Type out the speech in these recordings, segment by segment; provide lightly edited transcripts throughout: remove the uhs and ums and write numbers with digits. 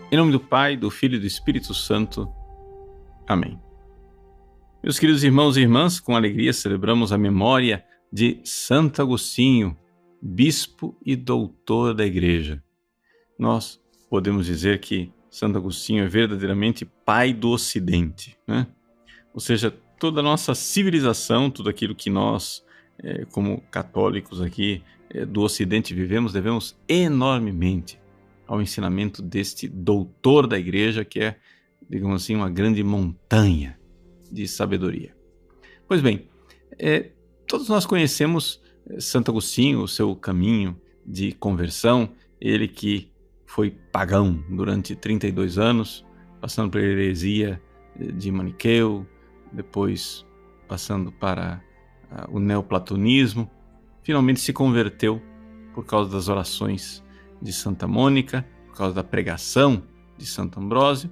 Em nome do Pai, do Filho e do Espírito Santo. Amém. Meus queridos irmãos e irmãs, com alegria celebramos a memória de Santo Agostinho, bispo e doutor da Igreja. Nós podemos dizer que Santo Agostinho é verdadeiramente pai do Ocidente, né? Ou seja, toda a nossa civilização, tudo aquilo que nós, como católicos aqui do Ocidente vivemos, devemos enormemente ao ensinamento deste doutor da Igreja, que é, digamos assim, uma grande montanha de sabedoria. Pois bem, todos nós conhecemos Santo Agostinho, o seu caminho de conversão, ele que foi pagão durante 32 anos, passando pela heresia de Maniqueu, depois passando para o neoplatonismo, finalmente se converteu por causa das orações de Santa Mônica, por causa da pregação de Santo Ambrósio.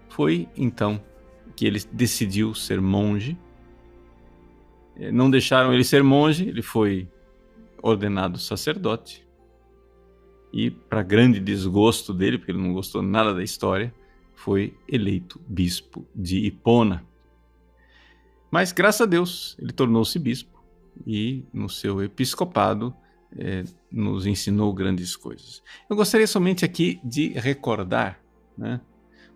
Foi então que ele decidiu ser monge. Não deixaram ele ser monge, ele foi ordenado sacerdote. E, para grande desgosto dele, porque ele não gostou nada da história, foi eleito bispo de Hipona. Mas, graças a Deus, ele tornou-se bispo e, no seu episcopado, nos ensinou grandes coisas. Eu gostaria somente aqui de recordar, né,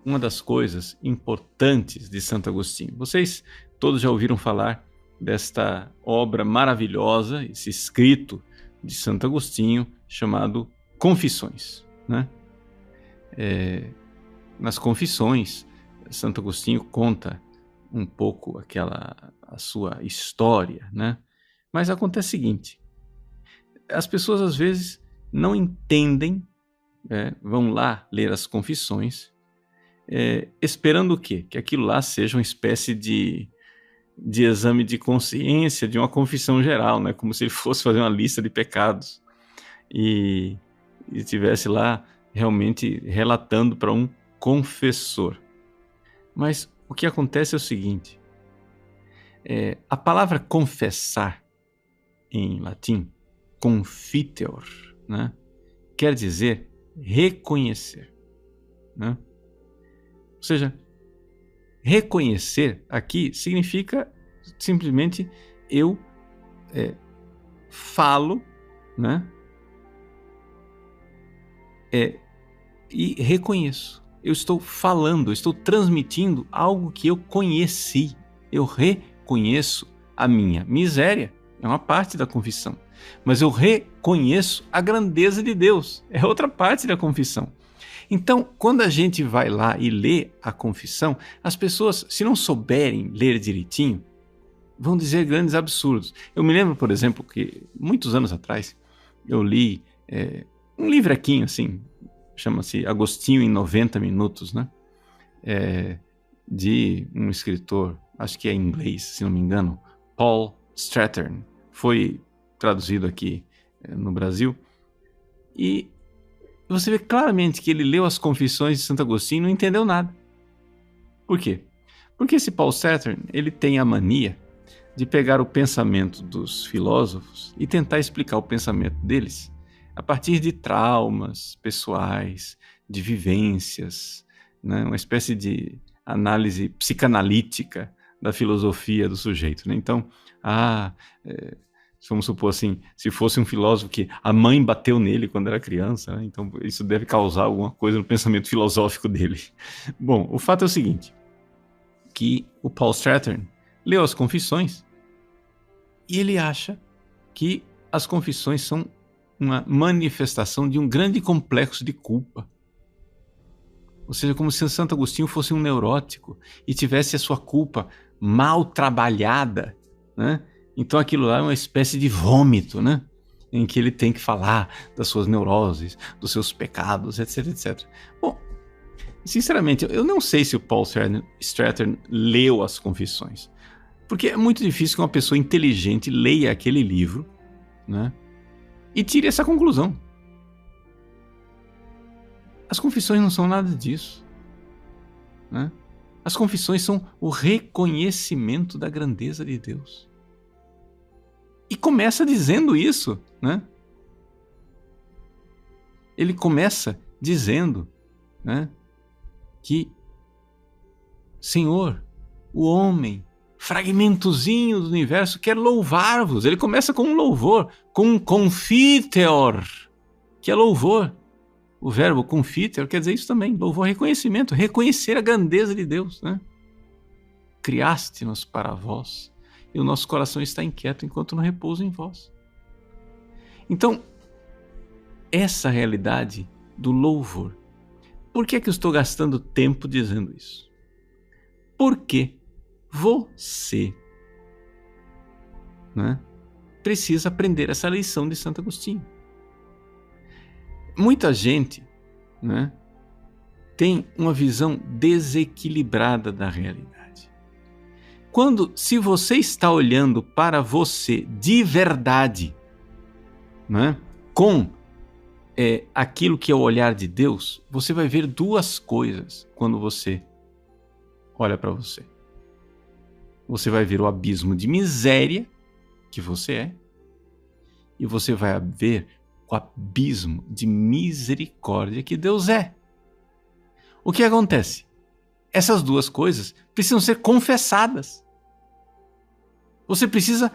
uma das coisas importantes de Santo Agostinho. Vocês todos já ouviram falar desta obra maravilhosa, esse escrito de Santo Agostinho, chamado Confissões, né? Nas Confissões, Santo Agostinho conta um pouco a sua história, né? Mas acontece o seguinte: as pessoas às vezes não entendem, vão lá ler as Confissões, esperando o quê? Que aquilo lá seja uma espécie de exame de consciência, de uma confissão geral, né? Como se ele fosse fazer uma lista de pecados e estivesse lá realmente relatando para um confessor. Mas o que acontece é o seguinte: a palavra confessar em latim, confiteor, né, quer dizer reconhecer, né? Ou seja, reconhecer aqui significa simplesmente eu falo, né, e reconheço. Eu estou falando, eu estou transmitindo algo que eu conheci. Eu reconheço a minha miséria, é uma parte da confissão. Mas eu reconheço a grandeza de Deus, é outra parte da confissão. Então, quando a gente vai lá e lê a confissão, as pessoas, se não souberem ler direitinho, vão dizer grandes absurdos. Eu me lembro, por exemplo, que muitos anos atrás eu li um livrequinho assim, chama-se Agostinho em 90 Minutos, né? De um escritor, acho que é inglês, se não me engano, Paul Strathern. Foi traduzido aqui no Brasil. E você vê claramente que ele leu as Confissões de Santo Agostinho e não entendeu nada. Por quê? Porque esse Paul Strathern, ele tem a mania de pegar o pensamento dos filósofos e tentar explicar o pensamento deles a partir de traumas pessoais, de vivências, né? Uma espécie de análise psicanalítica da filosofia do sujeito, né? Então, vamos supor assim, se fosse um filósofo que a mãe bateu nele quando era criança, né? Então isso deve causar alguma coisa no pensamento filosófico dele. Bom, o fato é o seguinte, que o Paul Strathern leu as Confissões e ele acha que as Confissões são uma manifestação de um grande complexo de culpa. Ou seja, como se Santo Agostinho fosse um neurótico e tivesse a sua culpa mal trabalhada, né? Então aquilo lá é uma espécie de vômito, né? Em que ele tem que falar das suas neuroses, dos seus pecados, etc, etc. Bom, sinceramente, eu não sei se o Paul Strathern leu as Confissões, porque é muito difícil que uma pessoa inteligente leia aquele livro, né, e tire essa conclusão. As Confissões não são nada disso, né? As Confissões são o reconhecimento da grandeza de Deus. E começa dizendo isso, né? Ele começa dizendo, né, que, Senhor, o homem, fragmentozinho do universo, quer louvar-vos. Ele começa com um louvor, com um confiteor, que é louvor. O verbo confiteor quer dizer isso também, louvor, reconhecimento, reconhecer a grandeza de Deus, né? Criaste-nos para vós, e o nosso coração está inquieto enquanto não repousa em vós. Então, essa realidade do louvor. Por que é que eu estou gastando tempo dizendo isso? Porque você, né, precisa aprender essa lição de Santo Agostinho. Muita gente, né, tem uma visão desequilibrada da realidade. Se você está olhando para você de verdade, né, com aquilo que é o olhar de Deus, você vai ver duas coisas quando você olha para você. Você vai ver o abismo de miséria que você é, e você vai ver o abismo de misericórdia que Deus é. O que acontece? Essas duas coisas precisam ser confessadas. Você precisa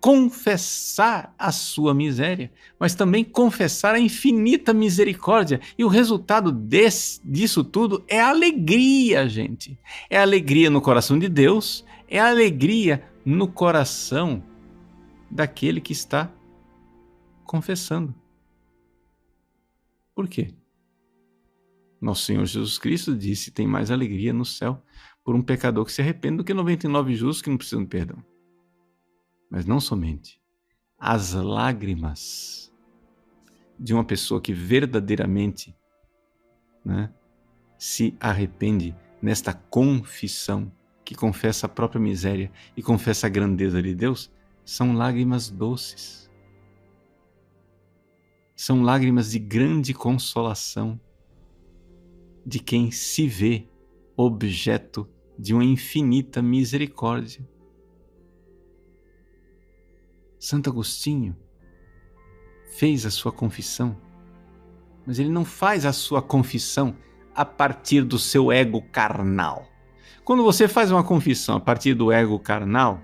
confessar a sua miséria, mas também confessar a infinita misericórdia. E o resultado disso tudo é alegria, gente. É alegria no coração de Deus, é alegria no coração daquele que está confessando. Por quê? Nosso Senhor Jesus Cristo disse: tem mais alegria no céu por um pecador que se arrepende do que 99 justos que não precisam de perdão. Mas não somente. As lágrimas de uma pessoa que verdadeiramente, né, se arrepende nesta confissão, que confessa a própria miséria e confessa a grandeza de Deus, são lágrimas doces. São lágrimas de grande consolação de quem se vê objeto de uma infinita misericórdia. Santo Agostinho fez a sua confissão, mas ele não faz a sua confissão a partir do seu ego carnal. Quando você faz uma confissão a partir do ego carnal,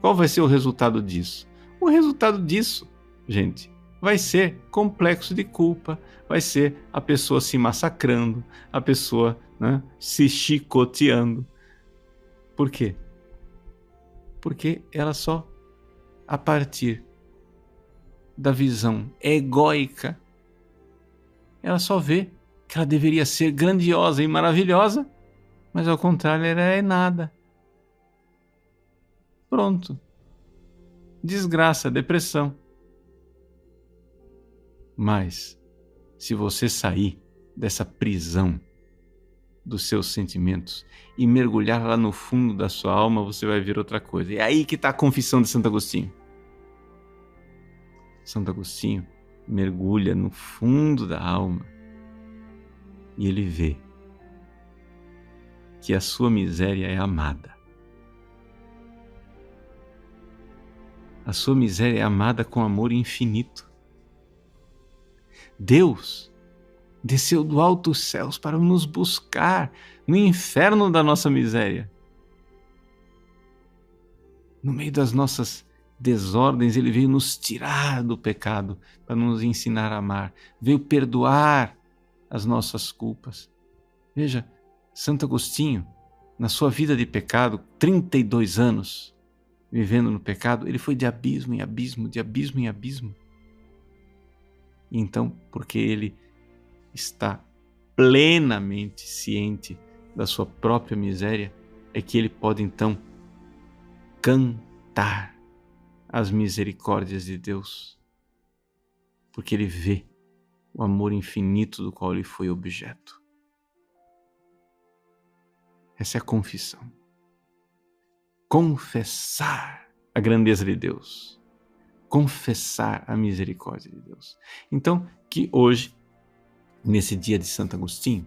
qual vai ser o resultado disso? O resultado disso, gente, vai ser complexo de culpa, vai ser a pessoa se massacrando, a pessoa, né, se chicoteando. Por quê? Porque ela só, a partir da visão egóica, ela só vê que ela deveria ser grandiosa e maravilhosa, mas ao contrário ela é nada. Pronto. Desgraça, depressão. Mas, se você sair dessa prisão dos seus sentimentos e mergulhar lá no fundo da sua alma, você vai ver outra coisa. É aí que está a confissão de Santo Agostinho. Santo Agostinho mergulha no fundo da alma e ele vê que a sua miséria é amada. A sua miséria é amada com amor infinito. Deus desceu do alto dos céus para nos buscar no inferno da nossa miséria. No meio das nossas desordens, Ele veio nos tirar do pecado para nos ensinar a amar. Veio perdoar as nossas culpas. Veja, Santo Agostinho, na sua vida de pecado, 32 anos vivendo no pecado, ele foi de abismo em abismo, de abismo em abismo. E então, porque ele está plenamente ciente da sua própria miséria, é que ele pode então cantar as misericórdias de Deus, porque ele vê o amor infinito do qual ele foi objeto. Essa é a confissão. Confessar a grandeza de Deus. Confessar a misericórdia de Deus. Então, que hoje, nesse dia de Santo Agostinho,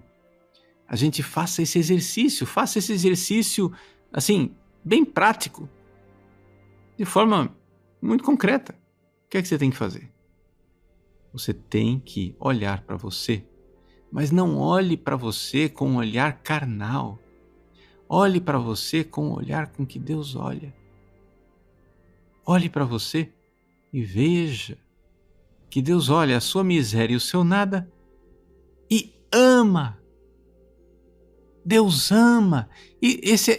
a gente faça esse exercício, assim, bem prático, de forma muito concreta. O que é que você tem que fazer? Você tem que olhar para você Mas não olhe para você com um olhar carnal. Olhe para você com o olhar com que Deus olha. Olhe para você e veja que Deus olha a sua miséria e o seu nada e ama. Deus ama. E essa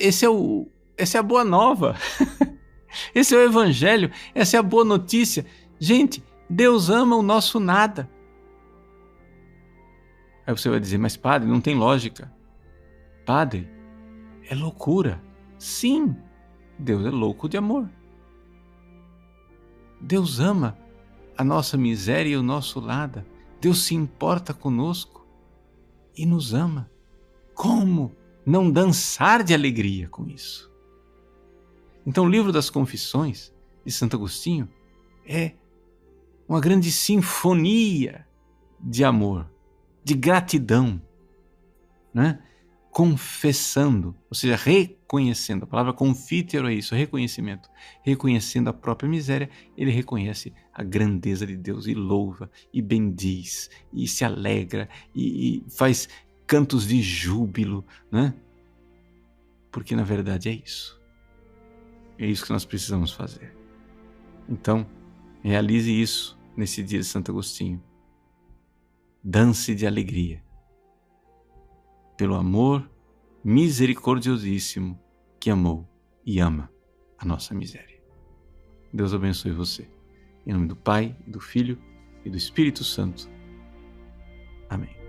é a boa nova. Esse é o Evangelho. Essa é a boa notícia. Gente, Deus ama o nosso nada. Aí você vai dizer, mas padre, não tem lógica. Padre, é loucura. Sim, Deus é louco de amor. Deus ama a nossa miséria e o nosso nada. Deus se importa conosco e nos ama. Como não dançar de alegria com isso? Então, o livro das Confissões de Santo Agostinho é uma grande sinfonia de amor, de gratidão, né? Confessando, ou seja, reconhecendo. A palavra confítero é isso, reconhecimento. Reconhecendo a própria miséria, ele reconhece a grandeza de Deus e louva, e bendiz, e se alegra, e faz cantos de júbilo, né? Porque na verdade é isso. É isso que nós precisamos fazer. Então, realize isso nesse dia de Santo Agostinho. Dance de alegria pelo amor misericordiosíssimo que amou e ama a nossa miséria. Deus abençoe você. Em nome do Pai, do Filho e do Espírito Santo. Amém.